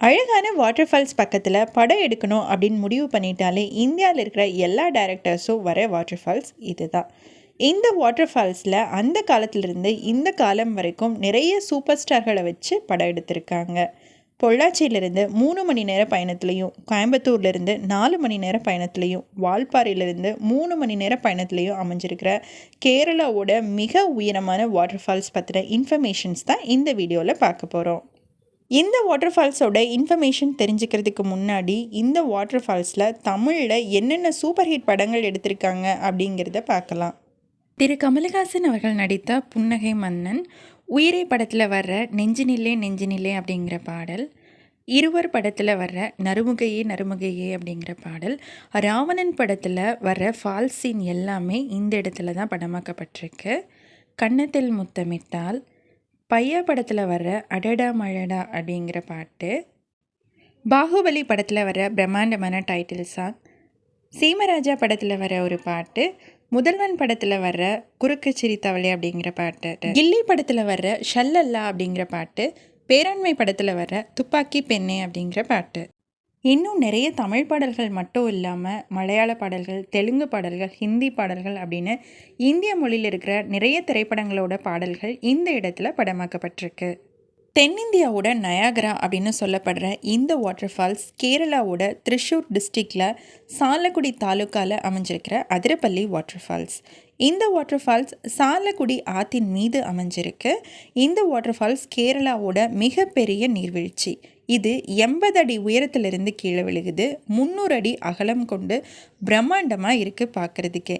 அழகான water falls பக்கத்தில் படம் எடுக்கணும் அப்படின்னு முடிவு பண்ணிட்டாலே இந்தியாவில் இருக்கிற எல்லா டைரக்டர்ஸும் வர வாட்டர் ஃபால்ஸ் இது தான். இந்த வாட்டர் ஃபால்ஸில் அந்த காலத்திலிருந்து இந்த காலம் வரைக்கும் நிறைய சூப்பர் ஸ்டார்களை வச்சு படம் எடுத்திருக்காங்க. பொள்ளாச்சியிலிருந்து 3 மணி நேர பயணத்துலையும், கோயம்புத்தூர்லேருந்து 4 மணி நேர பயணத்துலையும், வால்பாறையிலிருந்து 3 மணி நேர பயணத்துலையும் அமைஞ்சிருக்கிற கேரளாவோட மிக உயரமான வாட்டர் ஃபால்ஸ் பற்றின இன்ஃபர்மேஷன்ஸ் தான் இந்த வீடியோவில் பார்க்க போகிறோம். இந்த வாட்டர் ஃபால்ஸோட இன்ஃபர்மேஷன் தெரிஞ்சுக்கிறதுக்கு முன்னாடி இந்த வாட்டர் ஃபால்ஸில் தமிழில் என்னென்ன சூப்பர் ஹிட் படங்கள் எடுத்திருக்காங்க அப்படிங்கிறத பார்க்கலாம். திரு கமலஹாசன் அவர்கள் நடித்த புன்னகை மன்னன், உயிரே படத்தில் வர்ற நெஞ்சினிலே நெஞ்சினிலே அப்படிங்கிற பாடல், இருவர் படத்தில் வர்ற நறுமுகையே நறுமுகையே அப்படிங்கிற பாடல், ராவணன் படத்தில் வர்ற ஃபால்ஸ் சீன் எல்லாமே இந்த இடத்துல தான் படமாக்கப்பட்டிருக்கு. கன்னத்தில் முத்தமிட்டால், பையா படத்தில் வர்ற அடடா மழடா அப்படிங்கிற பாட்டு, பாகுபலி படத்தில் வர பிரம்மாண்டமான டைட்டில் சாங், சீமராஜா படத்தில் வர ஒரு பாட்டு, முதல்வன் படத்தில் வர்ற குறுக்கு சிரித்தவளே அப்படிங்கிற பாட்டு, கில்லி படத்தில் வர்ற ஷல்லல்லா அப்படிங்கிற பாட்டு, பேராண்மை படத்தில் வர்ற துப்பாக்கி பெண்ணே அப்படிங்கிற பாட்டு. இன்னும் நிறைய தமிழ் பாடல்கள் மட்டும் இல்லாமல் மலையாள பாடல்கள், தெலுங்கு பாடல்கள், ஹிந்தி பாடல்கள் அப்படின்னு இந்திய மொழியில் இருக்கிற நிறைய திரைப்படங்களோட பாடல்கள் இந்த இடத்துல படமாக்கப்பட்டிருக்கு. தென்னிந்தியாவோட நயாகரா அப்படின்னு சொல்லப்படுற இந்த வாட்டர் ஃபால்ஸ் கேரளாவோட திரிஷூர் டிஸ்ட்ரிக்டில் சாலக்குடி தாலுக்காவில் அமைஞ்சிருக்கிற அதிரப்பள்ளி வாட்டர் ஃபால்ஸ். இந்த வாட்டர் ஃபால்ஸ் சாலக்குடி ஆற்றின் மீது அமைஞ்சிருக்கு. இந்த வாட்டர் ஃபால்ஸ் கேரளாவோட மிகப்பெரிய நீர்வீழ்ச்சி. இது 80 அடி உயரத்திலிருந்து கீழே விழுகுது. 300 அடி அகலம் கொண்டு பிரம்மாண்டமாக இருக்குது பார்க்குறதுக்கே.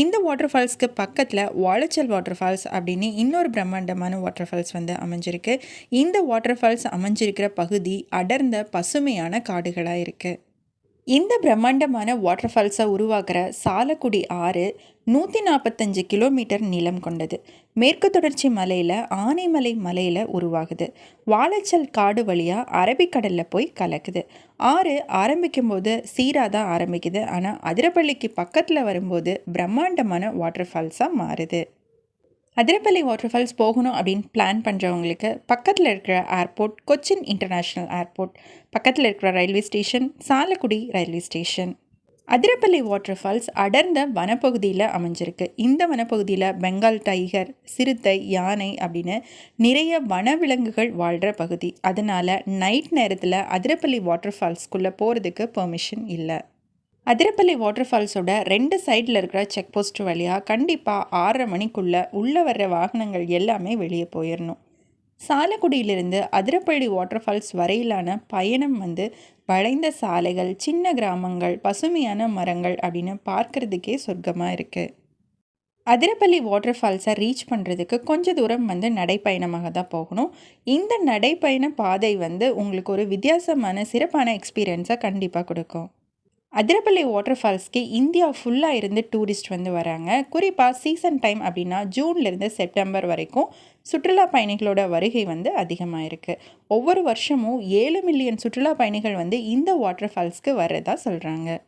இந்த வாட்டர் ஃபால்ஸ்க்கு பக்கத்தில் வாழைச்சல் வாட்டர் ஃபால்ஸ் அப்படின்னு இன்னொரு பிரம்மாண்டமான வாட்டர் ஃபால்ஸ் அமைஞ்சிருக்கு. இந்த வாட்டர் ஃபால்ஸ் அமைஞ்சிருக்கிற பகுதி அடர்ந்த பசுமையான காடுகளாக இருக்குது. இந்த பிரம்மாண்டமான வாட்டர் ஃபால்ஸை உருவாக்குற சாலக்குடி ஆறு 145 கிலோமீட்டர் நீளம் கொண்டது. மேற்கு தொடர்ச்சி மலையில் ஆனைமலை மலையில் உருவாகுது. வாழைச்சல் காடு வழியாக அரபிக்கடலில் போய் கலக்குது. ஆறு ஆரம்பிக்கும் போது சீராக தான் ஆரம்பிக்குது. ஆனால் அதிரப்பள்ளிக்கு பக்கத்தில் வரும்போது பிரம்மாண்டமான வாட்டர் ஃபால்ஸாக மாறுது. அதிரப்பள்ளி வாட்டர் ஃபால்ஸ் போகணும் அப்படின்னு பிளான் பண்ணுறவங்களுக்கு பக்கத்தில் இருக்கிற ஏர்போர்ட் கொச்சின் இன்டர்நேஷ்னல் ஏர்போர்ட், பக்கத்தில் இருக்கிற railway station Chalakudy railway station. Athirappilly water falls அடர்ந்த வனப்பகுதியில் அமைஞ்சிருக்கு. இந்த வனப்பகுதியில் பெங்கால் டைகர், சிறுத்தை, யானை அப்படின்னு நிறைய வனவிலங்குகள் வாழ்கிற பகுதி. அதனால் நைட் நேரத்தில் அதிரப்பள்ளி வாட்டர் ஃபால்ஸ்குள்ளே போகிறதுக்கு பெர்மிஷன் இல்லை. அதிரப்பள்ளி வாட்டர் ஃபால்ஸோட 2 சைடில் இருக்கிற செக் போஸ்ட் வழியாக கண்டிப்பாக 6:30 மணிக்குள்ளே உள்ளே வர்ற வாகனங்கள் எல்லாமே வெளியே போயிடணும். சாலக்குடியிலிருந்து அதிரப்பள்ளி வாட்டர் ஃபால்ஸ் வரையிலான பயணம் வளைந்த சாலைகள், சின்ன கிராமங்கள், பசுமையான மரங்கள் அப்படின்னு பார்க்குறதுக்கே சொர்க்கமாக இருக்குது. அதிரப்பள்ளி வாட்டர் ஃபால்ஸை ரீச் பண்ணுறதுக்கு கொஞ்சம் தூரம் நடைப்பயணமாக தான் போகணும். இந்த நடைப்பயண பாதை உங்களுக்கு ஒரு வித்தியாசமான சிறப்பான எக்ஸ்பீரியன்ஸை கண்டிப்பாக கொடுக்கும். அதிரப்பள்ளி வாட்டர் ஃபால்ஸ்க்கு இந்தியா ஃபுல்லாக இருந்து டூரிஸ்ட் வராங்க. குறிப்பாக சீசன் டைம் அப்படின்னா ஜூன்லேருந்து செப்டம்பர் வரைக்கும் சுற்றுலா பயணிகளோட வருகை அதிகமாக இருக்குது. ஒவ்வொரு வருஷமும் 7 மில்லியன் சுற்றுலா பயணிகள் இந்த வாட்டர் ஃபால்ஸ்க்கு வர்றதா சொல்கிறாங்க.